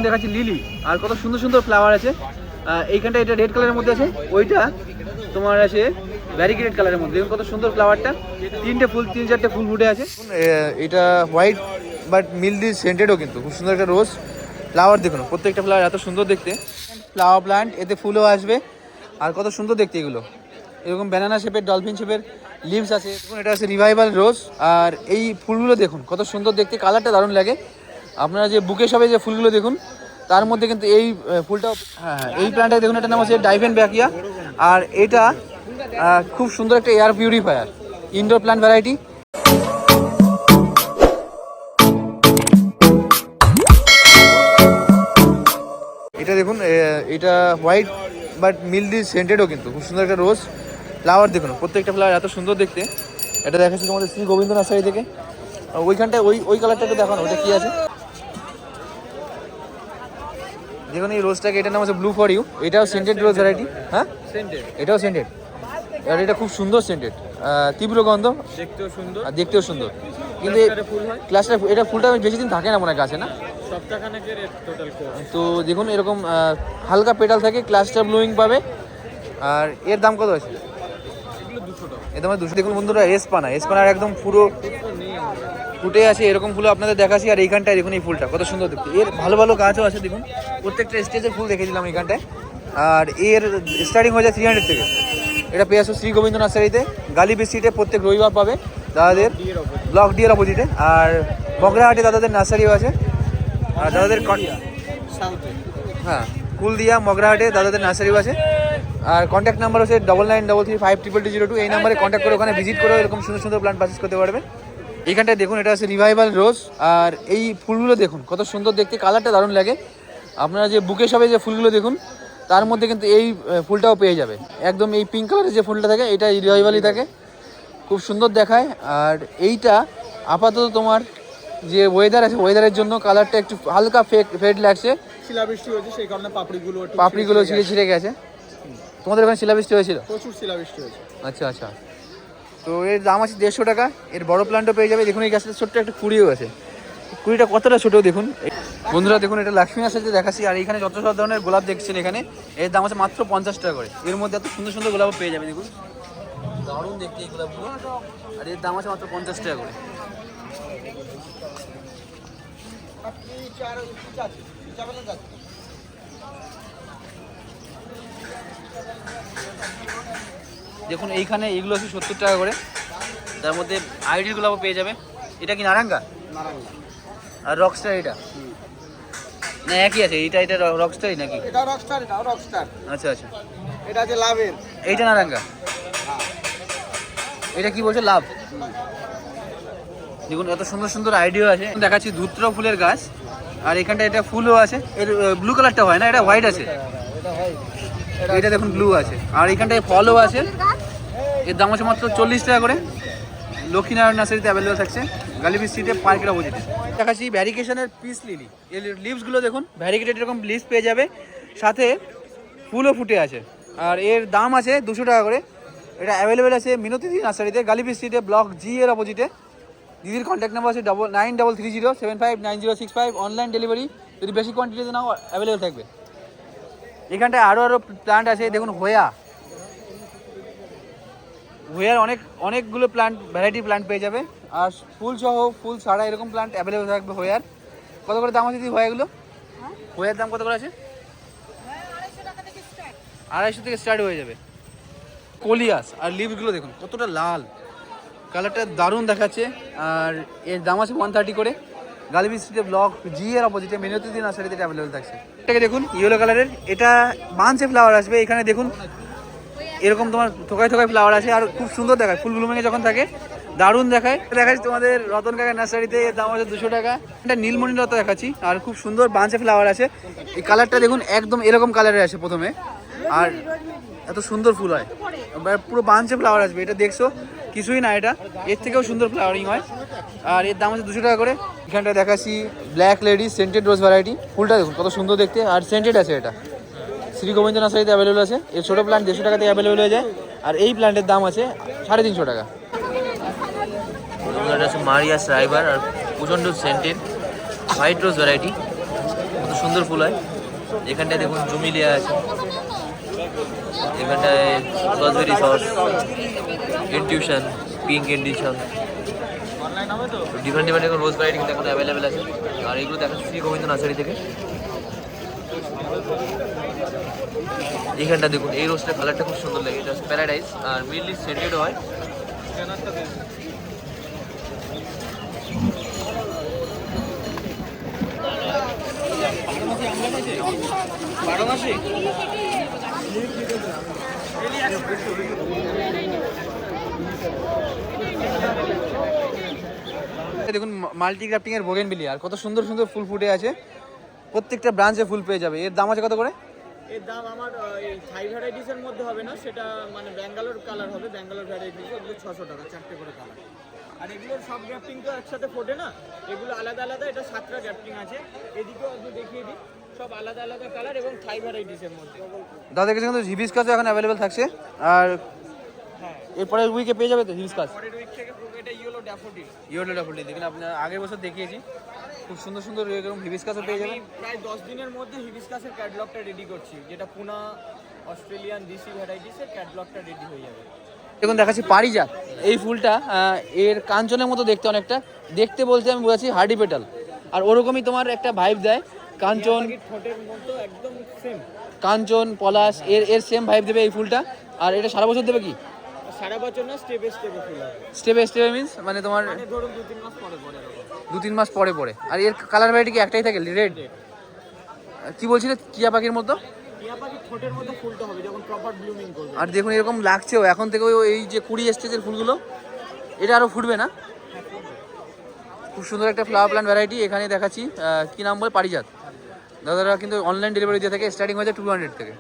দেখাচ্ছি লিলি, আর কত সুন্দর সুন্দর ফ্লাওয়ার আছে। এইখানটা এটা রেড কালারের মধ্যে আছে, ওইটা তোমার আছে ভ্যারিগেটেড কালারের মধ্যে। দেখুন কত সুন্দর ফ্লাওয়ারটা, তিন চারটে ফুল ফুটে আছে। এটা হোয়াইট বাট মিল্ডি সেন্টেডও, কিন্তু খুব সুন্দর একটা রোজ ফ্লাওয়ার। দেখুন প্রত্যেকটা ফ্লাওয়ার এত সুন্দর দেখতে, ফ্লাওয়ার প্লান্ট, এতে ফুলও আসবে। আর কত সুন্দর দেখতে এগুলো, এরকম ব্যানানা শেপের, ডলফিন শেপের লিভস আছে। দেখুন এটা আছে রিভাইভাল রোজ, আর এই ফুলগুলো দেখুন কত সুন্দর দেখতে, কালারটা দারুণ লাগে। আপনারা যে বুকে শপে যে ফুলগুলো দেখুন, তার মধ্যে কিন্তু এই ফুলটাও, হ্যাঁ এই প্ল্যান্টটা দেখুন, এটার নাম হচ্ছে ডাইভেন ব্যাকিয়া। আর এটা খুব সুন্দর একটা air purifier, indoor plant variety. এটা দেখুন, এটা হোয়াইট বাট মিল্ডি সেন্টেডও, কিন্তু খুব সুন্দর একটা রোজ ফ্লাওয়ার। দেখুন প্রত্যেকটা ফ্লাওয়ার এত সুন্দর দেখতে। এটা দেখাচ্ছি তোমাদের শ্রী গোবিন্দ নার্সারি থেকে। ওইখানটায় ওই কালারটা একটু দেখানো, ওটা কি আছে দেখুন। এই রোজটাকে, এটার নাম হচ্ছে ব্লু ফর ইউ। এটাও সেন্টেড রোজ ভ্যারাইটি। হ্যাঁ সেন্টেড, এটাও সেন্টেড। আর এটা খুব সুন্দর সেন্টেড, তীব্র গন্ধ, দেখতেও সুন্দর, আর দেখতেও সুন্দর। কিন্তু ক্লাসটা, এটা ফুলটা বেশি দিন থাকে না মনে হয় গাছে, না তো দেখুন এরকম হালকা পেটাল থাকে, ক্লাস্টার ব্লুইং পাবে। আর এর দাম কত আছে? এর দাম 200। দেখুন বন্ধুরা, এসপানার একদম পুরো ফুটে আছে, এরকম ফুল আপনাদের দেখাচ্ছি। আর এইখানটায় দেখুন এই ফুলটা কত সুন্দর দেখতে। এর ভালো ভালো গাছও আছে, দেখুন প্রত্যেকটা স্টেজের ফুল দেখে দিলাম এইখানটায়। আর এর স্টার্টিং হয়ে যায় 300 থেকে। এটা পেয়ে আসো শ্রী গোবিন্দ নার্সারিতে, গালিবি স্ট্রিটে, প্রত্যেক রবিবার পাবে দাদাদের, ব্লক ডি এর অপোজিটে। আর বগরাহাটে দাদাদের নার্সারিও আছে। আর দাদাদের হ্যাঁ কুলদিয়া মগরাহাটে দাদাদের নার্সারিও আছে। আর কন্ট্যাক্ট নাম্বার হচ্ছে 9933532202। এই নাম্বারে কন্ট্যাক্ট করে ওখানে ভিজিট করে এরকম সুন্দর সুন্দর প্ল্যান্ট পারচেস করতে পারবেন। এইখানটায় দেখুন এটা আছে রিভাইভাল রোজ, আর এই ফুলগুলো দেখুন কত সুন্দর দেখতে, কালারটা দারুণ লাগে। আপনারা যে বুকে শপে যে ফুলগুলো দেখুন, তার মধ্যে কিন্তু এই ফুলটাও পেয়ে যাবে। একদম এই পিঙ্ক কালারের যে ফুলটা থাকে, এটা রিভাইভালই থাকে, খুব সুন্দর দেখায়। আর এইটা আপাতত তোমার যে ওয়েদার আছে, ওয়েদারের জন্য কালারটা একটু হালকা ফেড লাগছে। শিলাবৃষ্টি হয়েছে, সেই কারণে পাপড়িগুলো ছিঁড়ে গেছে। তোমাদের ওখানে শিলাবৃষ্টি হয়েছিল? প্রচুর শিলাবৃষ্টি হয়েছে। আচ্ছা। তো এর দাম আছে 150 টাকা। এর বড় প্ল্যান্টও পেয়ে যাবে। দেখুন এই গাছটা ছোট্ট একটা কুড়িও আছে, কুড়িটা কতটা ছোটো দেখুন বন্ধুরা। দেখুন এটা লক্ষ্মী নার্সারিতে দেখাচ্ছি। আর এখানে যত সব ধরনের গোলাপ দেখছেন এখানে, এর দাম আছে মাত্র 50 টাকা করে। এর মধ্যে এত সুন্দর সুন্দর গোলাপ পেয়ে যাবে, দেখুন দারুণ দেখতে এই গোলাপগুলো। আর এর দাম আছে মাত্র 50 টাকা করে। দেখুন এইখানে এইগুলো আছে 70 টাকা করে। তার মধ্যে আইডির গোলাপও পেয়ে যাবে। এটা কি নারাঙ্গা? আর রকস্টার এটা না একই আছে? এটা রকস্টারই নাকি? এটা রকস্টার, এটা রকস্টার। আচ্ছা। এটা আছে লাভের। এইটা নারাঙ্গা। এটা কি বলছো? লাভ। দেখুন এত সুন্দর সুন্দর আইডিয়া আছে। দেখাচ্ছি ধুত্র ফুলের গাছ। আর এখানটা এটা ফুলও আছে। এর ব্লু কালারটা হয় না, এটা হোয়াইট আছে। এটা দেখুন ব্লু আছে। আর এখানটায় ফলও আছে। এর দাম আছে মাত্র 40 টাকা করে। লক্ষ্মীনারায়ণ নার্সারিতে অ্যাভেলেবল থাকছে, গালিবি স্ট্রিটে, পার্কের অপোজিটে। দেখাচ্ছি ভ্যারিগেশনের পিস লিলি। এর লিভসগুলো দেখুন, ভ্যারিগেটেড এরকম লিভস পেয়ে যাবে, সাথে ফুলও ফুটে আছে। আর এর দাম আছে 200 টাকা করে। এটা অ্যাভেলেবেল আছে মিনতি নার্সারিতে, গালিবি স্ট্রিটে, ব্লক জি এর অপোজিটে। দিদির কন্ট্যাক্ট নাম্বার আছে 9330759065। অনলাইন ডেলিভারি, যদি বেশি কোয়ান্টিটিতে নাও অ্যাভেলেবেল থাকবে। এখানটায় আরও প্ল্যান্ট আছে। দেখুন হোয়ার অনেকগুলো প্ল্যান্ট, ভ্যারাইটি প্ল্যান্ট পেয়ে যাবে। আর ফুল সহ, ফুল ছাড়া এরকম প্ল্যান্ট অ্যাভেলেবেল থাকবে। হোয়ার কত করে দাম আছে দিদি? হোয়ারগুলো, হোয়ার দাম কত করে আছে? 250 থেকে স্টার্ট হয়ে যাবে। কোলিয়াস আর লিভসগুলো দেখুন কতটা লাল, কালারটা দারুণ দেখাচ্ছে। আর এর দাম আছে 130 করে। গালিবি স্ট্রিটে, ব্লক জি এর অপোজিটে, মিনতি নার্সারিতে অ্যাভেলেবেল থাকছে। এটাকে দেখুন ইয়েলো কালারের, এটা বাঞ্চে ফ্লাওয়ার আসবে। এখানে দেখুন এরকম তোমার থোকায় ফ্লাওয়ার আছে। আর খুব সুন্দর দেখায়, ফুল ব্লুমিংয়ে যখন থাকে দারুণ দেখাচ্ছি তোমাদের রতন কাকা নার্সারিতে। এর দাম আছে 200 টাকা। এটা নীলমণি লতা দেখাচ্ছি। আর খুব সুন্দর বাঞ্চে ফ্লাওয়ার আছে। এই কালারটা দেখুন একদম এরকম কালারের আছে প্রথমে, আর এত সুন্দর ফুল হয়, পুরো বাঞ্চে ফ্লাওয়ার আসবে। এটা দেখছো কিছুই না, এটা এর থেকেও সুন্দর ফ্লাওয়ারিং হয়। আর এর দাম আছে 200 টাকা করে। এখানটা দেখাচ্ছি ব্ল্যাক লেডি সেন্টেড রোজ ভ্যারাইটি। ফুলটা দেখুন কত সুন্দর দেখতে, আর সেন্টেড আছে। এটা শ্রী গোবিন্দ নার্সারিতে অ্যাভেলেবল আছে। এর ছোটো প্ল্যান্ট 150 টাকাতে অ্যাভেলেবল হয়ে যায়। আর এই প্ল্যান্টের দাম আছে 350 টাকা। এটা হচ্ছে মারিয়াস রাইবার, আর প্রচণ্ড সেন্টেড হোয়াইট রোজ ভ্যারাইটি, কত সুন্দর ফুল হয়। এখানটায় দেখুন জুমিলিয়া আছে, এখানটায় raspberry sauce, intuition, pink intuition, different different এখন রোজ ভ্যারাইটি কিন্তু এখন অ্যাভেলেবেল আছে। আর এগুলো দেখা শ্রী গোবিন্দ নার্সারি থেকে। এইখানটা দেখুন, এই রোজটার কালারটা খুব সুন্দর লাগে, এটা প্যারাডাইস আর মেনলি সেন্টেডও হয়। দেখুন মাল্টি গ্রাফটিং এর বোগেনভিলিয়া, আর কত সুন্দর সুন্দর ফুল ফুটে আছে, প্রত্যেকটা ব্রাঞ্চে ফুল পেয়ে যাবে। এর দাম আছে কত করে? এর দাম আমার এই থাই ভ্যারাইটিসের মধ্যে হবে না, সেটা মানে ব্যাঙ্গালোর কালার হবে, ব্যাঙ্গালোর ভ্যারাইটিস, ওগুলো 600 টাকা, 4টে করে কালার। আর এগুলোর সব গ্রাফটিং তো একসাথে ফোটে না, এগুলো আলাদা আলাদা। এটা 7টা গ্রাফটিং আছে, এদিকেও আপনি দেখিয়ে দিই, সব আলাদা আলাদা কালার এবং থাই ভ্যারাইটিসের মধ্যে। দাদা কাছে কিন্তু হিবিস্কাসও এখন অ্যাভেলেবেল থাকছে। আর এরপরের উইকে পেয়ে যাবে তো হিবিস্কাস। পরের উইক থেকে এটা ইয়েলো ড্যাফোডিল। ইয়েলো ড্যাফোডিল দেখুন, আপনার আগের বছর দেখিয়েছি, খুব সুন্দর সুন্দর এরকম হিবিস্কাসও পেয়ে যাবেন। প্রায় 10 দিনের মধ্যে হিবিস্কাসের ক্যাটালগটা রেডি করছি, যেটা পুনা অস্ট্রেলিয়ান ডিসি ভ্যারাইটিসের ক্যাটালগটা রেডি হয়ে যাবে। দেখুন দেখাচ্ছি পারিজাত। এই ফুলটা এর কাঞ্চনের মতো দেখতে, অনেকটা দেখতে বলতে আমি বোঝাচ্ছি হার্ডি পেটাল, আর ওরকমই তোমার একটা ভাইব দেয়। কাঞ্চন, ঠোঁটের মতো একদম সেম, কাঞ্চন পলাশ এর এর সেম ভাইব দেবে এই ফুলটা। আর এটা সারা বছর দেবে কি? সারা বছর না, স্টেপে স্টেপে ফুল হবে। স্টেপে স্টেপে মিন্স মানে তোমার মানে ধরুন 2-3 মাস পরে পরে এরকম। 2-3 মাস পরে পরে। আর এর কালার ভ্যারাইটি কি একটাই থাকে, রেড? কি বলছিলে, টিয়া পাখির মতো? টিয়া পাখির ঠোঁটের মতো ফুলটা হবে যখন প্রপার ব্লুমিং করবে। আর দেখুন এরকম লাগছেও এখন থেকে, এই যে 20 স্টেজের ফুলগুলো, এটা আরও ফুটবে না? খুব সুন্দর একটা ফ্লাওয়ার প্ল্যান্ট ভ্যারাইটি এখানে দেখাচ্ছি। কি নাম বলে? পারিজাত। দাদারা কিন্তু অনলাইন ডেলিভারি দিয়ে থাকে, স্টার্টিং হয়ে যায় 200 থেকে।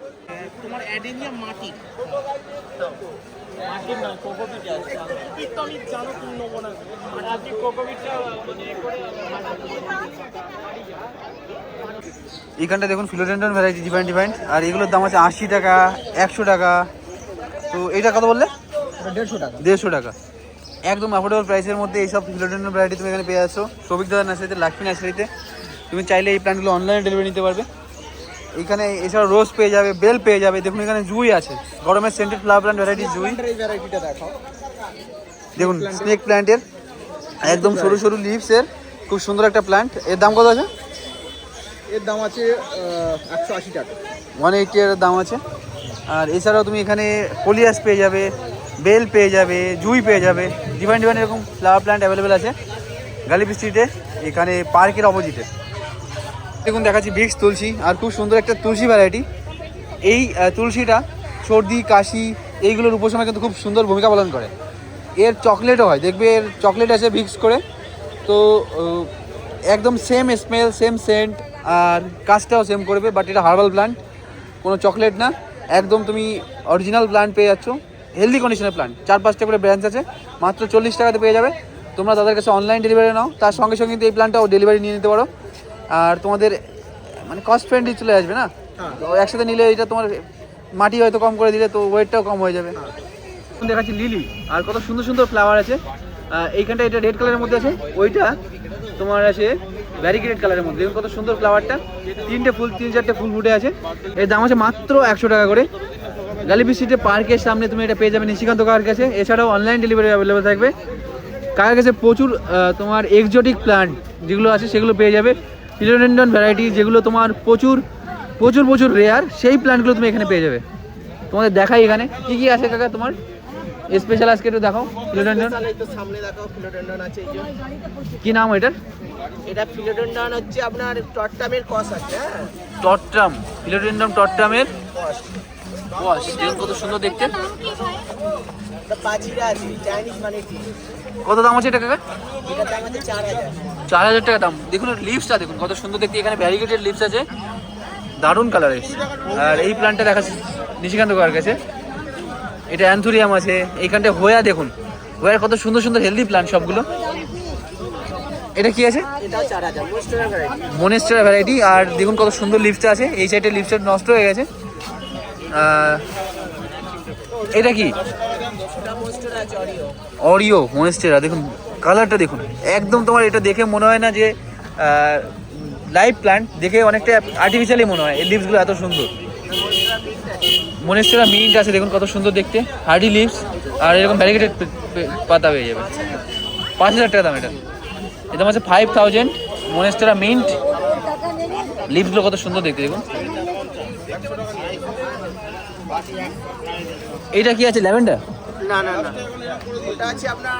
তোমার অ্যাডেনিয়া মাটি মাটির না, কোকোপিট আছে। কোকোপিট তো আমি জানো তুমি নেবো না, মাটি কোকোপিটটা মানে করে। এইখানটা দেখুন ফিলোডেন্ড্রন ভ্যারাইটি ডিফারেন্ট ডিফারেন্ট, আর এগুলোর দাম আছে 80 টাকা, 100 টাকা। তো এইটা কত বললে? 150 টাকা। 150 টাকা, একদম অ্যাফোর্ডেবল প্রাইসের মধ্যে এইসব ফিলোডেন্ড্রন ভ্যারাইটি তুমি এখানে পেয়ে যাচ্ছ সৌভিক দাদার নার্সারিতে, লাক্ষ্মী নার্সারিতে। তুমি চাইলে এই প্ল্যান্টগুলো অনলাইনে ডেলিভারি নিতে পারবে। এইখানে এছাড়া রোজ পেয়ে যাবে, বেল পেয়ে যাবে। দেখুন এখানে জুই আছে, গরমের সেন্টেড ফ্লাওয়ার প্ল্যান্ট ভ্যারাইটি জুই। এই ভ্যারাইটিটা দেখাও। দেখুন স্নেক প্ল্যান্টের একদম সরু সরু লিভসের খুব সুন্দর একটা প্ল্যান্ট। এর দাম কত আছে? এর দাম আছে 180 টাকা, 180 এর দাম আছে। আর এছাড়াও তুমি এখানে পলিয়াস পেয়ে যাবে, বেল পেয়ে যাবে, জুই পেয়ে যাবে, ডিফারেন্ট ডিফারেন্ট এরকম ফ্লাওয়ার প্ল্যান্ট অ্যাভেলেবেল আছে গালিব স্ট্রিটে, এখানে পার্কের অপোজিটে। দেখুন দেখাচ্ছি ভিক্স তুলসী, আর খুব সুন্দর একটা তুলসী ভ্যারাইটি। এই তুলসীটা সর্দি কাশি এইগুলোর উপশমে কিন্তু খুব সুন্দর ভূমিকা পালন করে। এর চকলেটও হয়, দেখবে এর চকলেট আছে ভিক্স করে, তো একদম সেম স্মেল, সেম সেন্ট, আর কাজটাও সেম করবে। বাট এটা হার্বাল প্ল্যান্ট, কোনো চকলেট না, একদম তুমি অরিজিনাল প্ল্যান্ট পেয়ে যাচ্ছ, হেলদি কন্ডিশনের প্ল্যান্ট। 4-5টা করে ব্রাঞ্চ আছে, মাত্র 40 টাকাতে পেয়ে যাবে। তোমরা তাদের কাছে অনলাইন ডেলিভারি নাও, তার সঙ্গে সঙ্গে কিন্তু এই প্ল্যান্টটাও ডেলিভারি নিয়ে নিতে পারো। আর তোমাদের মানে কস্ট ফ্রেন্ডলি চলে আসবে না, একসাথে নিলে এটা তোমার মাটি হয়তো কম করে দিলে তো ওয়েটটাও কম হয়ে যাবে। দেখাচ্ছি লিলি, আর কত সুন্দর সুন্দর ফ্লাওয়ার আছে। এইখানটা এটা রেড কালারের মধ্যে আছে, ওইটা তোমার আছে ভ্যারিগেটেড কালারের মধ্যে। দেখুন কত সুন্দর ফ্লাওয়ারটা, 3-4টে ফুল ফুটে আছে। এর দাম আছে মাত্র 100 টাকা করে। গালিব স্ট্রিটে পার্কের সামনে তুমি এটা পেয়ে যাবে নিশিকান্ত কাকার কাছে। এছাড়াও অনলাইন ডেলিভারি অ্যাভেলেবেল থাকবে। কাকার কাছে প্রচুর তোমার এক্সোটিক প্ল্যান্ট যেগুলো আছে সেগুলো পেয়ে যাবে, ফিলোডেন্ড্রন ভ্যারাইটি যেগুলো তোমার প্রচুর প্রচুর প্রচুর রেয়ার, সেই প্ল্যান্টগুলো তুমি এখানে পেয়ে যাবে। তোমাদের দেখাই এখানে কি কি আছে কাকা তোমার স্পেশাল, আজকে একটু দেখাও। ফিলোডেন্ড্রন তো সামনে দেখাও, ফিলোডেন্ড্রন আছে এই যে। কি নাম এটার? এটা ফিলোডেন্ড্রন হচ্ছে আপনার টট্টামের কস আছে। হ্যাঁ, টট্রাম, ফিলোডেন্ড্রন টট্রামের কস। দেখুন কত সুন্দর দেখতে। এটা পাজিরা আছে, চাইনিজ মানি টি। কত দাম আছে এটা কাকা? এটার দাম আছে 4000। 4000 টাকা দাম। দেখুন লিভসটা দেখুন কত সুন্দর দেখতে, এখানে ভ্যারিগেটেড লিভস আছে, দারুণ কালারের। আর এই প্ল্যান্টটা দেখাচ্ছি নিশিকান্ত কাকার কাছে, এটা অ্যান্থুরিয়াম আছে। এইখানটা হোয়া, দেখুন হোয়ার কত সুন্দর সুন্দর হেলদি প্ল্যান্ট সবগুলো। এটা কি আছে? এটাও 4000, মোস্টেরা ভ্যারাইটি। মনেস্টেরা ভ্যারাইটি। আর দেখুন কত সুন্দর লিভসটা আছে, এই সাইডে লিভসটা নষ্ট হয়ে গেছে। এটা কি? এটা মোস্টেরা আছে, অরিও। অরিও মনেস্টেরা, দেখুন কালারটা দেখুন, একদম তোমার এটা দেখে মনে হয় না যে লাইভ প্ল্যান্ট দেখে অনেকটা আর্টিফিশিয়ালি মনে হয়, এই লিভসগুলো এত সুন্দর। মনেস্টেরা মিন্ট আছে, দেখুন কত সুন্দর দেখতে, হার্ডি লিভস, আর এরকম ভ্যারিগেটেড পাতা পেয়ে যাবে। 5,000 টাকা দাম এটা। এটা হচ্ছে 5,000। মনেস্টেরা মিন্ট লিভসগুলো কত সুন্দর দেখতে দেখুন। এইটা কি আছে, ল্যাভেন্ডার? না না না, এটা আছে আপনার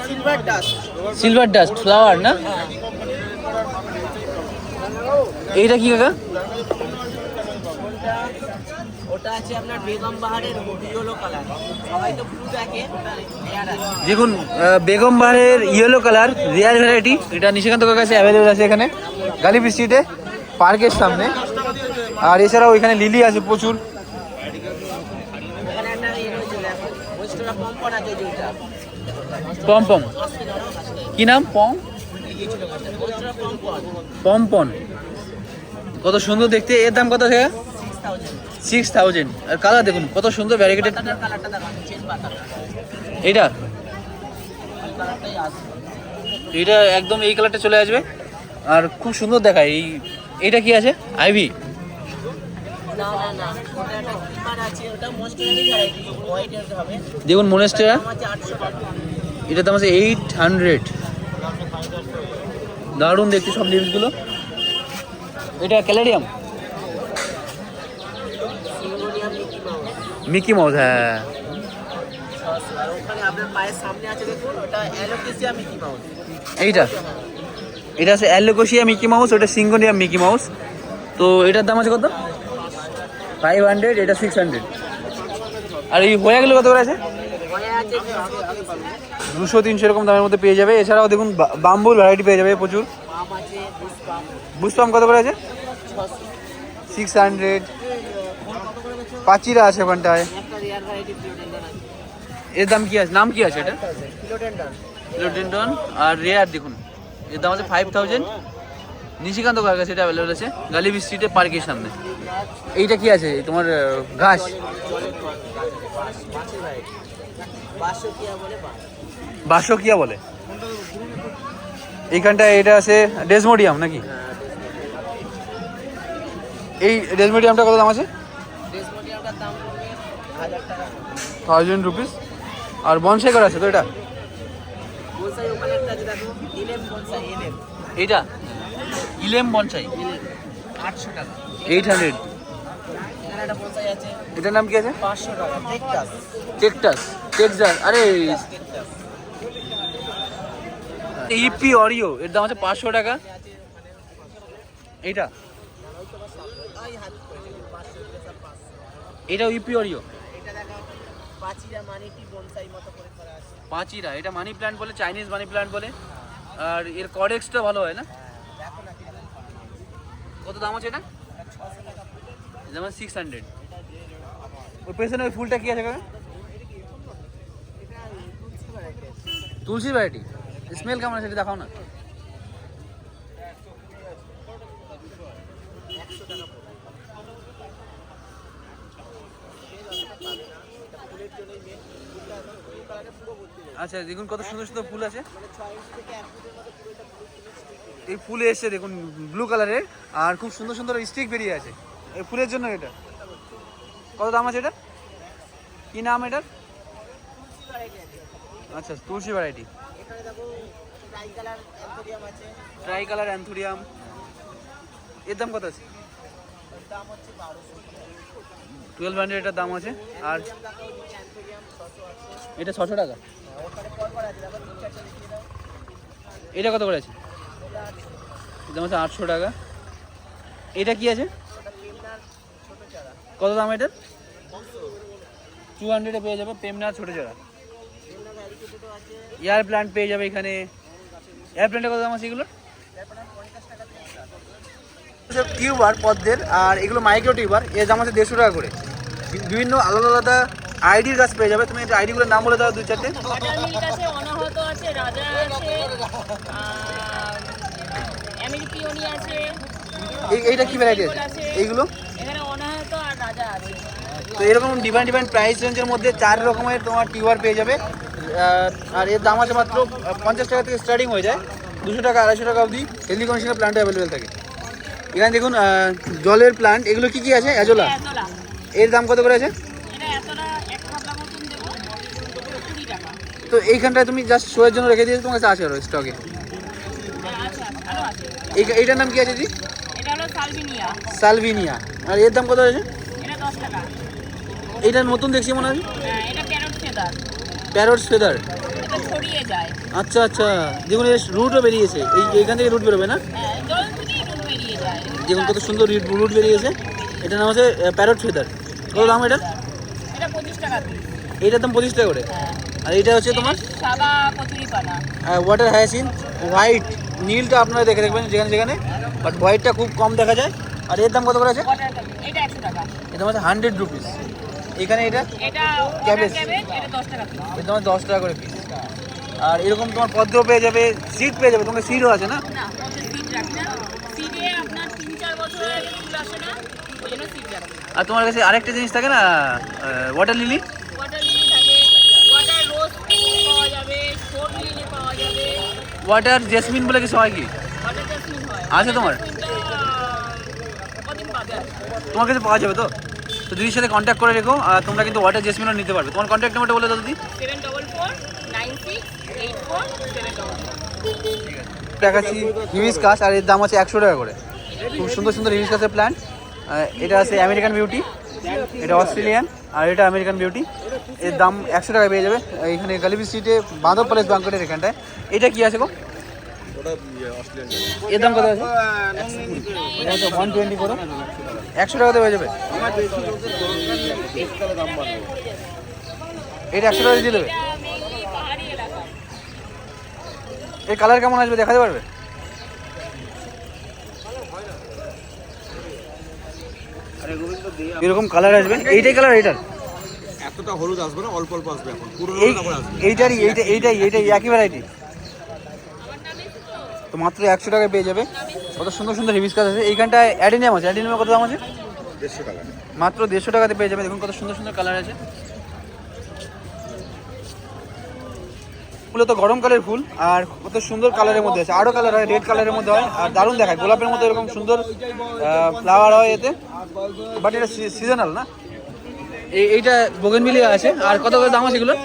silver dust. Silver dust flower না? এইটা কি কাকা? ওটা আছে আপনার বেগম বাহারের ইয়েলো কালার, সবাই তো ব্লু দেখে, রেয়ার আছে। দেখুন বেগম বাহারের ইয়েলো কালার রেয়ার ভ্যারাইটি, এটা নিশিকান্ত কাকার কাছে অ্যাভেলেবেল আছে এখানে গালিব স্ট্রিটে পার্কের সামনে। আর এছাড়াও এখানে লিলি আছে প্রচুর। এখানে একটা ইয়ে রয়েছে দেখো, ওয়েস্টারা পম্পন আছে যেটা। পমপম কি নাম? ওয়েস্টারা পম্পন পমপন কত সুন্দর দেখতে। এর দাম কত আছে? 6,000। আর কালার দেখুন কত সুন্দর ভ্যারিগেটেড। কালারটা দেখো, চেন পাতাটা এইটা কালারটাই আছে। এইটা একদম এই কালারটা চলে আসবে আর খুব সুন্দর দেখায়। এইটা কি আছে? আইভি? না না না, ওটা একটা ক্রিমার আছে, ওটা মনস্টেরারই ভ্যারাইটি, হোয়াইটের হবে। দেখুন মনেস্টেরা, দাম আছে 800 টাকা। এটার দাম আছে 800। দারুণ দেখতে সব লিভসগুলো। এটা ক্যালেরিয়াম, syngonium Mickey Mouse Mickey Mouse, হ্যাঁ। 600। আর ওখানে আপনার পায়ের সামনে আছে দেখুন, ওটা অ্যালোকেসিয়া মিকি মাউস। এইটা এটা আছে অ্যালোকোসিয়া মিকি মাউস, ওটা সিঙ্গোনিয়াম মিকি মাউস। তো এটার দাম আছে কত? 500, এটা 600। আর এই হোয়াগুলো কত করে আছে? হয়ে আছে 200-300 এরকম দামের মধ্যে পেয়ে যাবে। এছাড়াও দেখুন বাম্বুর ভ্যারাইটি পেয়ে যাবে প্রচুর। পাম আছে, পুষ্পাম বুঝতাম কত করে আছে? 600। 600। পাচিরা আছে ওখানটায়। একটা রেয়ার ভ্যারাইটি ফিলোডেন্ডন আছে, এর দাম কি আছে, নাম কি আছে এটা? ফিলোডেন্ডন। ফিলোডেন্ডন। আর রেয়ার দেখুন এর দাম আছে 5,000। নিশিকান্ত কার কাছে এটা অ্যাভেলেবল আছে গালিব স্ট্রিটে পার্কের সামনে। এইটা কি আছে তোমার ঘাস? জলের মাছের ভ্যারাইটি, বাসকিয়া বলে বাস। বাসকিয়া বলে। এইখানটায় এটা আছে ডেসমোডিয়াম নাকি? এই ডেসমোডিয়ামটা কত দাম আছে? ডেসমোডিয়ামটার দাম পড়বে 1000 টাকা। 1000 রুপিস। আর বনসাই করা আছে তো এটা? বনসাই ওখানে একটা আছে দেখো, ইলেম বনসাই, ইলেম এইটা ইলেম বনসাই 800 টাকা। 800। এখানে একটা বনসাই আছে এটার নাম কি আছে? 500 টাকা, টেকটাস। টেকটাস, টেক্সাস। আরে টেকটাস ইপি অরিও, এর দাম আছে 500 টাকা। এইটা ওই হাত করে 500 সব 500। এটা ইপি অরিও। এটা দেখো পাচিরা মানিটি বনসাই মতো করে করা আছে। পাঁচিরা, এটা মানি প্ল্যান্ট বলে, চাইনিজ মানি প্ল্যান্ট বলে। আর এর কডেক্সটা ভালো হয় না? দেখো না কি দাম। কত দাম আছে এটা? 600 টাকা। যেমন 600। ওই পেছনে ওই ফুলটা কি আছে কাকা? এটা তুলসী ভ্যারাইটি আছে। তুলসী ভ্যারাইটি। স্মেল কেমন আছে সেটা দেখাও না। 100 টাকা পড়বে। ফুলের জন্যই মেন, ফুলটা ব্লু কালারে পুরো ভর্তি রয়েছে। আচ্ছা দেখুন কত সুন্দর সুন্দর ফুল আছে। মানে 6 ইঞ্চি থেকে 1 ফুটের মধ্যে পুরো এটা ফুল স্টিক। এই ফুলে এসছে দেখুন ব্লু কালারের, আর খুব সুন্দর সুন্দর স্টিক বেরিয়ে আছে এই ফুলের জন্য। এটা কত দাম আছে? এটা কি নাম এটার? আচ্ছা তুলসী ভ্যারাইটি। এখানে দেখো ট্রাই কালার অ্যান্থোরিয়াম আছে, ট্রাই কালার অ্যান্থোরিয়াম। এর দাম কত আছে? এর দাম হচ্ছে 1200। 1200 এটার দাম আছে। আর দেখো নিচে অ্যান্থোরিয়াম 600 আছে। এটা 600 টাকা। ওখানে পরপর আছে দেখো, 3-4টা দেখিয়ে দাও। এটা কত করে আছে? এটা আছে, এর দাম আছে 800 টাকা। এটা কি আছে? ওটা পেমনার ছোট চারা। কত দাম এটার? 200 পেয়ে যাবে পেমনার ছোটো চারা। পেমনার ভ্যারিকেটেডও আছে। এয়ার প্ল্যান্ট পেয়ে যাবে এখানে। এয়ার প্ল্যান্টের কত দাম আছে এগুলো? তারপরে 50 টাকা থেকে স্টার্ট। টিউবার পদ্মের, আর এগুলো মাইক্রো টিউবার, এর দাম আছে 150 টাকা করে। বিভিন্ন আলাদা আলাদা আইডির গাছ পেয়ে যাবে। তুমি এটা আইডিগুলোর নাম বলে দাও 2-4টে। বাটারমিল্ক আছে, অনাহত আছে, রাজা আছে, আমেরিপিওনি আছে। এইটা কি ভ্যারাইটি আছে এইগুলো? এখানে অনাহত আর রাজা আছে। তো এরকম ডিফারেন্ট প্রাইস রেঞ্জের মধ্যে 4 রকমের তোমার টিউবার পেয়ে যাবে। আর এর দাম আছে মাত্র 50 টাকা থেকে স্টার্টিং হয়ে যায়। 200 টাকা 250 টাকা অবধি হেলদি কন্ডিশনের প্ল্যান্ট অ্যাভেলেবেল থাকে। এখানে দেখুন জলের প্ল্যান্ট, এগুলো কি কি আছে? অ্যাজোলা, এতলা এর দাম কত করে আছে? এটা এতলা এক খাবলা মতন দেবো 20 টাকা। তো এইখানটায় তুমি জাস্ট শোয়ের জন্য রেখে দিয়েছো, তোমার কাছে আছে আরও স্টকে? আচ্ছা আরো আছে। এইটার নাম কি আছে দিদি? এটা হলো সালভিনিয়া, সালভিনিয়া। আর এর দাম কত আছে? এটা 10 টাকা। এইটা নতুন দেখছি মনে হয়, এটা প্যারট ফেদার, প্যারটস ফেদার। এটা ছড়িয়ে যায়। আচ্ছা আচ্ছা, দেখুন এর রুটও বেরিয়েছে, এইখান থেকে রুট বেরোবে না? জল থেকেই রুট বেরিয়ে যায়। দেখুন কত সুন্দর রুট বেরিয়েছে। এটার নাম আছে প্যারট ফেদার। কত দাম এটা? এটা 25 টাকা পিস। এইটার দাম 25 টাকা করে। আর এইটা হচ্ছে তোমার সাদা কচুরি পানা, ওয়াটার হায়াসিন হোয়াইট। নীলটা আপনারা দেখে দেখবেন যেখানে যেখানে, বাট হোয়াইটটা খুব কম দেখা যায়। আর এর দাম কত করে আছে? ওয়াটার এটা 100 টাকা। এটা হচ্ছে 100 রুপিস। এখানে এটা এটা ক্যাবেজ, ক্যাবেজ, এটা 10 টাকা পিস। এর দাম 10 টাকা করে পিস। আর এরকম তোমার পদ্ম পেয়ে যাবে, সিড পেয়ে যাবে। তোমার সিডও আছে না? না, ওতে সিড রাখি না। সিডে আপনার 3-4 বছর আগে ফুল আসে না, ওই জন্য সিড রাখি। আর তোমার কাছে আরেকটা জিনিস থাকে না, ওয়াটার লিলি। ওয়াটার লিলি থাকে, ওয়াটার রোজ পাওয়া যাবে, শোট লিলি পাওয়া যাবে, ওয়াটার জেসমিন বলে কিছু হয় কি? ওয়াটার জেসমিন হয়। আছে তোমার? কদিন বাদে আসে। তোমার কাছে পাওয়া যাবে তো? তো দিদির সাথে কন্ট্যাক্ট করে রেখো, আর তোমরা কিন্তু ওয়াটার জেসমিনও নিতে পারবে। তোমার কন্ট্যাক্ট নাম্বারটা বলে দাও দিদি। 744968474। দেখাচ্ছি হিবিস্কাস, আর এর দাম আছে 100 টাকা করে। খুব সুন্দর সুন্দর হিবিস্কাসের প্ল্যান্ট। এটা আছে আমেরিকান বিউটি, এটা অস্ট্রেলিয়ান, আর এটা আমেরিকান বিউটি। এর দাম 100 টাকা পেয়ে যাবে এইখানে গালিবি স্ট্রিটে, বাঁধব প্যালেস ব্যাঙ্কটের এখানটায়। এটা কি আছে গো? এর দাম কত আছে? 120 করো, 100 টাকাতে হয়ে যাবে। এটা 100 টাকা দিয়ে দেবে। এটা মেইনলি পাহাড়ি এলাকা। এর কালার কেমন আসবে দেখাতে পারবে? এরকম কালার আসবে, এইটাই কালার। এইটার এতটা হলুদ আসবে না, অল্প অল্প আসবে। এখন পুরো এইটাই একই ভ্যারাইটি। তো মাত্র 100 টাকায় পেয়ে যাবে। কত সুন্দর সুন্দর হিবিস্কাস আছে। এইখানটায় অ্যাডিনিয়াম আছে। অ্যাডিনিয়াম কত দাম আছে? 150 টাকা। মাত্র 150 টাকাতে পেয়ে যাবে। দেখুন কত সুন্দর সুন্দর কালার আছে। ফুল তো গরমকালের ফুল, আর কত সুন্দর কালারের মধ্যে আছে। আরও কালার হয়, রেড কালারের মধ্যে হয়, আর দারুণ দেখায়। গোলাপের মধ্যে এরকম সুন্দর ফ্লাওয়ার হয় এতে, বাট এটা সিজনাল না। এইটা বোগেনভিলিয়া আছে। আর কত করে দাম আছে এগুলো?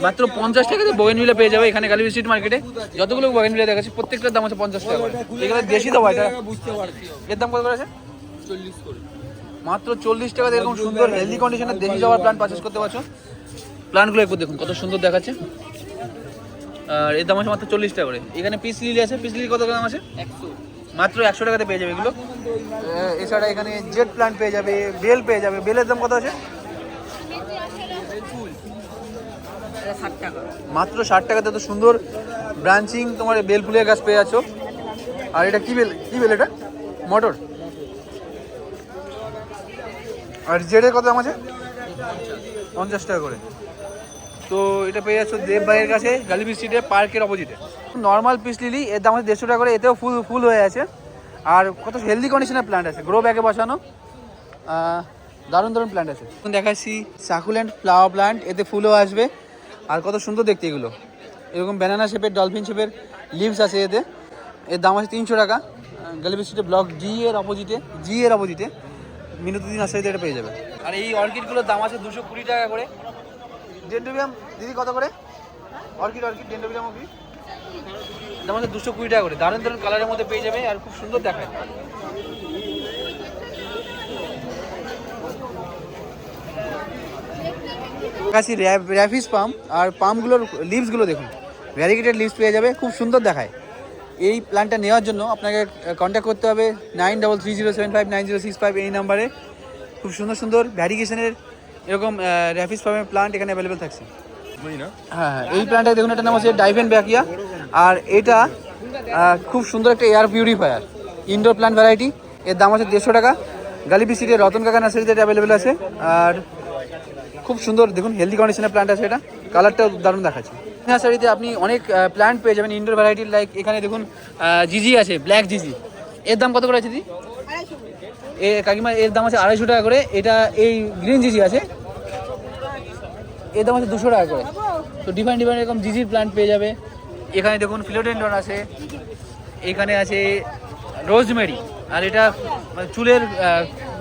মাত্র 50 টাকাতে বোগেনভিলিয়া পেয়ে যাবে এখানে গালিবি স্ট্রিট মার্কেটে। যতগুলো বোগেনভিলিয়া দেখাচ্ছি প্রত্যেকটার দাম আছে 50 টাকা করে। এগুলো দেশি দাম, এটা এর দাম কত করে আছে? 40 করে। মাত্র 40 টাকাতে এরকম সুন্দর হেলদি কন্ডিশনের দেশি জবার প্ল্যান্ট পারচেস করতে পারছো। প্ল্যান্টগুলো একটু দেখুন কত সুন্দর দেখাচ্ছে। আর এর দাম আছে মাত্র 40 টাকা করে। এখানে পিস লিলি আছে। পিস লিলি কত দাম আছে? 100। মাত্র 100 টাকাতে পেয়ে যাবে এগুলো। এছাড়া এখানে জেট প্ল্যান্ট পেয়ে যাবে, বেল পেয়ে যাবে। বেলের দাম কত আছে? মাত্র 60 টাকাতে এত সুন্দর ব্রাঞ্চিং তোমার বেল ফুলের গাছ পেয়ে যাচ্ছ। আর এটা কি বেল? কি বেল এটা? মটর। আর জেডের কত দাম আছে? 50 টাকা করে। তো এটা পেয়ে যাচ্ছ দেব ভাইয়ের কাছে, গালিবি স্ট্রিটে, পার্কের অপোজিটে। নর্মাল পিস লিলি, এর দাম আছে 150 টাকা করে। এতেও ফুল ফুল হয়ে আছে। আর কত হেলদি কন্ডিশনের প্ল্যান্ট আছে, গ্রো ব্যাগে বসানো। দারুণ দারুণ প্ল্যান্ট আছে। এখন দেখাচ্ছি সাকুলেন্ট ফ্লাওয়ার প্ল্যান্ট, এতে ফুলও আসবে। আর কত সুন্দর দেখতে এগুলো। এরকম ব্যানানা শেপের, ডলফিন শেপের লিভস আছে এতে। এর দাম আছে 300 টাকা। গালিবি স্ট্রিটে ব্লক জি এর অপোজিটে মিনতি নার্সারিতে এটা পেয়ে যাবে। আর এই অর্কিডগুলোর দাম আছে 220 টাকা করে। ডেন্ড্রোবিয়াম দিদি কত করে? অর্কিড ডেন্ড্রোবিয়াম দাম আছে 220 টাকা করে। দারুণ দারুণ কালারের মধ্যে পেয়ে যাবে, আর খুব সুন্দর দেখায়। কাছে র্যাফিস পাম, আর পামগুলোর লিভসগুলো দেখুন, ভ্যারিগেটেড লিভস পেয়ে যাবে, খুব সুন্দর দেখায়। এই প্ল্যানটা নেওয়ার জন্য আপনাকে কন্ট্যাক্ট করতে হবে 9330759065 এই নাম্বারে। খুব সুন্দর সুন্দর ভ্যারিগেশনের এরকম র্যাফিস পামের প্ল্যান্ট এখানে অ্যাভেলেবেল থাকছে। হ্যাঁ, এই প্ল্যান্টটা দেখুন, এটার নাম আছে ডাইভেন ব্যাকিয়া। আর এটা খুব সুন্দর একটা air purifier, indoor plant variety. এর দাম আছে 150 টাকা। গালিবি সিটির রতন কাকা নার্সারিতে এটা অ্যাভেলেবেল আছে। আর খুব সুন্দর দেখুন হেলদি কন্ডিশনের প্ল্যান্ট আছে। এটা কালারটাও দারুণ দেখাচ্ছে। নার্সারিতে আপনি অনেক প্ল্যান্ট পেয়ে যাবেন ইনডোর ভ্যারাইটির। লাইক এখানে দেখুন জিজি আছে, ব্ল্যাক জিজি। এর দাম কত করে আছে দিদি? কাকিমা এর দাম আছে 250 টাকা করে। এটা এই গ্রিন জিজি আছে, এর দাম আছে 200 টাকা করে। তো ডিফারেন্ট এরকম জিজির প্ল্যান্ট পেয়ে যাবে। এখানে দেখুন ফিলোডেন্ড্রন আছে, এখানে আছে রোজমেরি, আর এটা মানে চুলের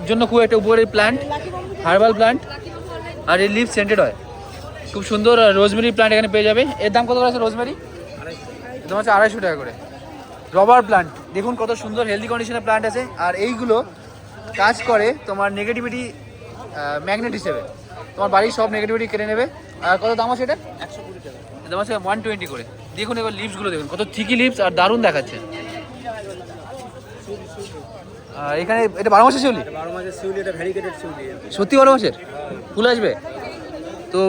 জন্য খুব একটা উপরের প্ল্যান্ট, হার্বাল প্ল্যান্ট, আর এই লিভ সেন্টেড হয়, খুব সুন্দর রোজমেরি প্ল্যান্ট এখানে পেয়ে যাবে। এর দাম কত করে আছে রোজমেরি? তোমার হচ্ছে 250 টাকা করে। রবার প্ল্যান্ট দেখুন কত সুন্দর হেলদি কন্ডিশনের প্ল্যান্ট আছে, আর এইগুলো কাজ করে তোমার নেগেটিভিটি ম্যাগনেট হিসেবে, তোমার বাড়ির সব নেগেটিভিটি কেড়ে নেবে। আর কত দাম আছে এটা? 120 টাকা। দাম আছে 120 করে। দেখুন এবার লিভসগুলো দেখুন কত থিকি লিভস আর দারুণ দেখাচ্ছে। আর এখানে এটা 12 মাসের শিউলি? 12 মাসের শিউলি, এটা ভ্যারিগেটেড শিউলি। সত্যি 12 মাসের ফুল আসবে তো?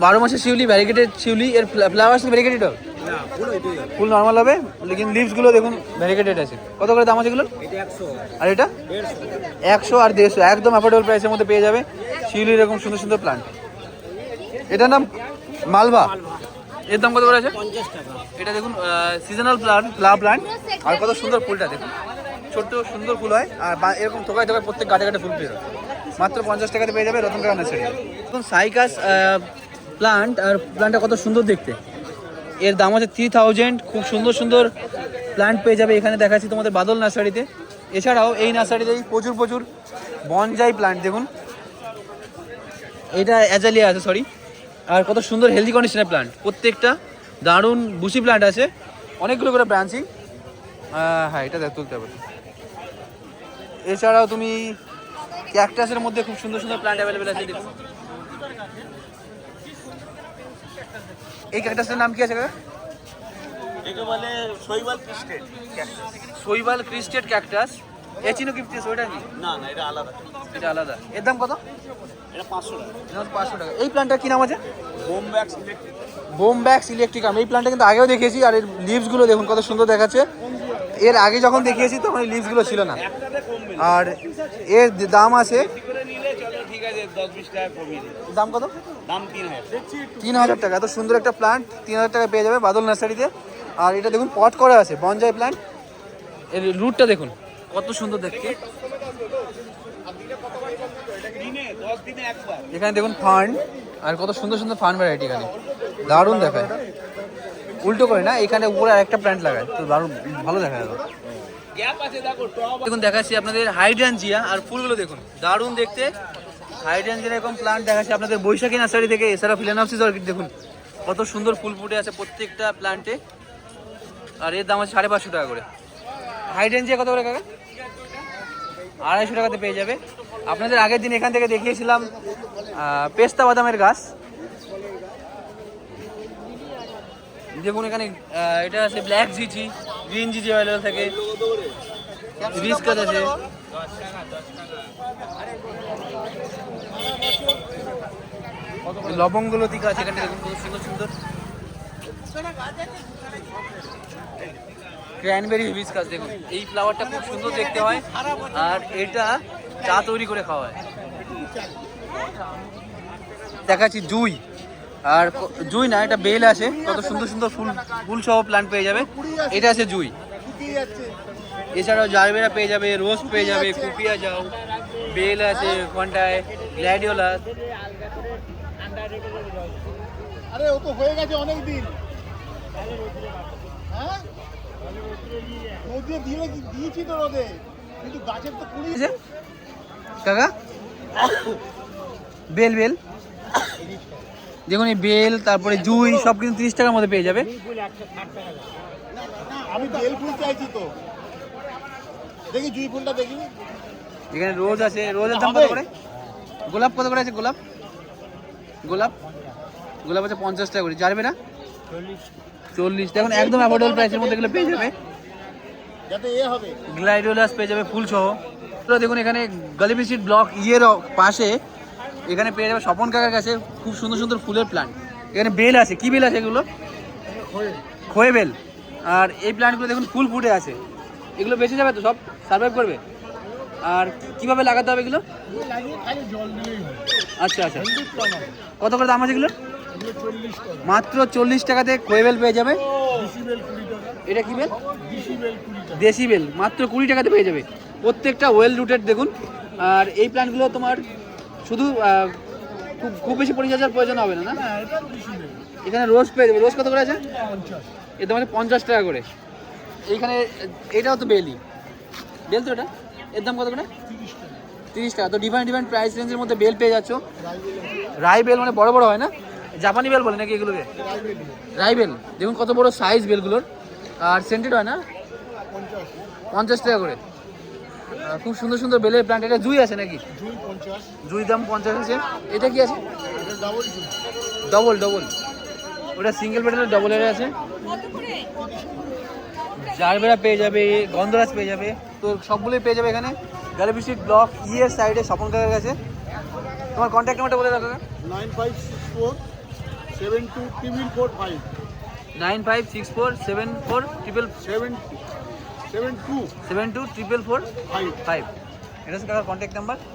12 মাসের শিউলি, ভ্যারিগেটেড শিউলি, এর ফ্লাওয়ার্স ভ্যারিগেটেড হবে? না, ফুল এটাই হবে। ফুল নর্মাল হবে, লেকিন লিভসগুলো দেখুন ভ্যারিগেটেড আছে। কত করে দাম আছে এগুলো? এটা 100, আর এটা 100 আর 150, একদম অ্যাফোর্ডেবল প্রাইসের মধ্যে পেয়ে যাবে শিউলি এরকম সুন্দর সুন্দর প্ল্যান্ট। এটার নাম মালভা, এর দাম কত করে আছে? 50 টাকা। এটা দেখুন সিজনাল প্ল্যান্ট, আর কত সুন্দর ফুলটা দেখুন, ছোট্ট সুন্দর ফুল হয়, আর এরকম থোকায় থোকায় প্রত্যেক গাছে গাছে ফুল পেয়ে যাবে। মাত্র 50 টাকাতে পেয়ে যাবে রতন কাকা নার্সারি। দেখুন সাইকাস প্ল্যান্ট, আর প্ল্যান্টটা কত সুন্দর দেখতে, এর দাম আছে 3000। খুব সুন্দর সুন্দর প্ল্যান্ট পেয়ে যাবে এখানে, দেখাচ্ছি তোমাদের বাদল নার্সারিতে। এছাড়াও এই নার্সারিতেই প্রচুর প্রচুর বনজাই প্ল্যান্ট দেখুন, এটা অ্যাজালিয়া আছে সরি, আর কত সুন্দর হেলদি কন্ডিশনের প্ল্যান্ট, প্রত্যেকটা দারুণ বুশি প্ল্যান্ট আছে, অনেকগুলো করে ব্রাঞ্চিং। হ্যাঁ এটা দেখ তুলতে হবে। এছাড়াও তুমি ক্যাকটাসের মধ্যে খুব সুন্দর সুন্দর প্ল্যান্ট অ্যাভেলেবেল আছে দেখুন। এই ক্যাকটাসের নাম কি আছে কাকা? একে বলে শৈবাল ক্রিস্টেড ক্যাকটাস। শৈবাল ক্রিস্টেড ক্যাকটাস, এচিনোকিপটিস ওইটা কি? না না, এটা আলাদা। এটা আলাদা। এর দাম কত? এটা 500 টাকা। এটা 500 টাকা। এই প্ল্যান্টটার কি নাম আছে? বোমব্যাক্স ইলেকট্রিক। বোমব্যাক্স ইলেকট্রিকাম। এই প্ল্যান্টটা কিন্তু আগেও দেখিয়েছি, আর এর লিভসগুলো দেখুন কত সুন্দর দেখাচ্ছে। এর আগে যখন দেখিয়েছি তখন এই লিভসগুলো ছিল না, আর এর দাম আছে, ঠিক আছে 10-20 টাকা কমিয়ে দিই। দাম কত? দাম 3000। 3000 টাকা। এত সুন্দর একটা প্ল্যান্ট 3000 টাকা পেয়ে যাবে বাদল নার্সারিতে। আর এটা দেখুন পট করা আছে, বনজাই প্ল্যান্ট, এর রুটটা দেখুন কত সুন্দর দেখতে। দিনে 10 দিনে একবার। এখানে দেখুন ফার্ন, আর কত সুন্দর সুন্দর ফার্ন ভ্যারাইটি এখানে দারুণ দেখায়। উল্টো করে না, এখানে উপরে আরেকটা প্ল্যান্ট লাগায় তো দারুণ ভালো দেখা গেল। গ্যাপ আছে দেখো, টব। দেখুন দেখাচ্ছি আপনাদের হাইড্রানজিয়া, আর ফুলগুলো দেখুন দারুণ দেখতে। হাইড্রানজিয়া এরকম প্ল্যান্ট দেখাচ্ছি আপনাদের বৈশাখী নার্সারি থেকে। এছাড়া ফিলানপসিস অর্কিড দেখুন কত সুন্দর ফুল ফুটে আছে প্রত্যেকটা প্ল্যান্টে, আর এর দাম আছে 550 টাকা করে। হাইড্রানজিয়া কত করে কাকা? 250 টাকাতে পেয়ে যাবে। আপনাদের আগের দিন এখান থেকে দেখিয়েছিলাম পেস্তা বাদামের গাছ, দেখুন এখানে এটা আছে ব্ল্যাক জিজি, গ্রিন জিজি অ্যাভেলেবল থাকে, রিস্কাস আছে। লবঙ্গ লতিকা আছে এখানে দেখুন কত সুন্দর সুন্দর। ক্র্যানবেরি হিবিস্কাস দেখুন, এই ফ্লাওয়ারটা খুব সুন্দর দেখতে হয়, আর এটা চা তৈরি করে খাওয়া হয়। দেখাচ্ছি জুই, আর জুই না এটা বেল আছে, কত সুন্দর সুন্দর ফুল ফুল সহ প্ল্যান্ট পেয়ে যাবে। এটা আছে জুই। এছাড়াও জারবেরা পেয়ে যাবে, রোজ পেয়ে যাবে, কুপিয়া যাও, বেল আছে ঘন্টায়, গ্ল্যাডিওলাস। আরে ও তো হয়ে গেছে অনেক দিন। হ্যাঁ রোদে দিয়েছি তো রোদে, কিন্তু গাছের তো কুড়ি। কাকা বেল বেল দেখুন, এই বেল তারপরে জুই সব কিন্তু 30 টাকার মধ্যে পেয়ে যাবে। আমি বেল ফুল চাইছি তো, দেখি জুই ফুলটা দেখি। এখানে রোজ আছে, রোজের দাম কত করে? গোলাপ কত করে আছে? গোলাপ গোলাপ গোলাপ আছে 50 টাকা করে। জারবে না 40। দেখুন একদম অ্যাফোর্ডেবল প্রাইসের মধ্যে এগুলো পেয়ে যাবে। যাতে এ হবে গ্লাইডোলাস পেয়ে যাবে ফুল সহ। দেখুন এখানে গালিবিসিড ব্লক ইয়ের পাশে এখানে পেয়ে যাবে স্বপন কাকার কাছে খুব সুন্দর সুন্দর ফুলের প্ল্যান্ট। এখানে বেল আছে, কি বেল আছে এগুলো? খোয়ে বেল। আর এই প্ল্যান্টগুলো দেখুন ফুল ফুটে আছে, এগুলো বেঁচে যাবে তো, সব সার্ভাইভ করবে। আর কিভাবে লাগাতে হবে এগুলো? আচ্ছা আচ্ছা, কত করে দাম আছে এগুলো? মাত্র 40 টাকাতে খোয়ে বেল পেয়ে যাবে। এটা কি বেল? দেশি বেল, মাত্র 20 টাকাতে পেয়ে যাবে। প্রত্যেকটা ওয়েল রুটেড দেখুন। আর এই প্ল্যান্টগুলো তোমার শুধু খুব বেশি পরিচর্যার প্রয়োজন হবে না, না? এখানে রোজ পেয়ে যাবে। রোজ কত করে আছে? এর দাম আছে 50 টাকা করে। এইখানে এটাও তো বেল তো এটা, এর দাম কত করে? 30 টাকা। তো ডিফারেন্ট প্রাইস রেঞ্জের মধ্যে বেল পেয়ে যাচ্ছ। রাই বেল মানে বড় বড় হয় না, জাপানি বেল বলে নাকি এগুলোকে? রাই বেল দেখুন কত বড় সাইজ বেলগুলোর, আর সেন্টেড হয় না, 50 টাকা করে। খুব সুন্দর সুন্দর বেলের প্লান্ট। এটা জুই আছে নাকি? জুই দাম 50 আছে। এটা কি আছে? ডবল ওটা সিঙ্গেল পেটালের ডবলের আছে। জারবেরা পেয়ে যাবে, গন্ধরাজ পেয়ে যাবে, তো সবগুলোই পেয়ে যাবে এখানে গ্যালারি স্ট্রিট ব্লক এর সাইডে স্বপন কাকার কাছে। তোমার কন্ট্যাক্ট নাম্বারটা বলে রাখো। 9564724445 95647477224445। এটা হচ্ছে কাকার কন্ট্যাক্ট নাম্বার।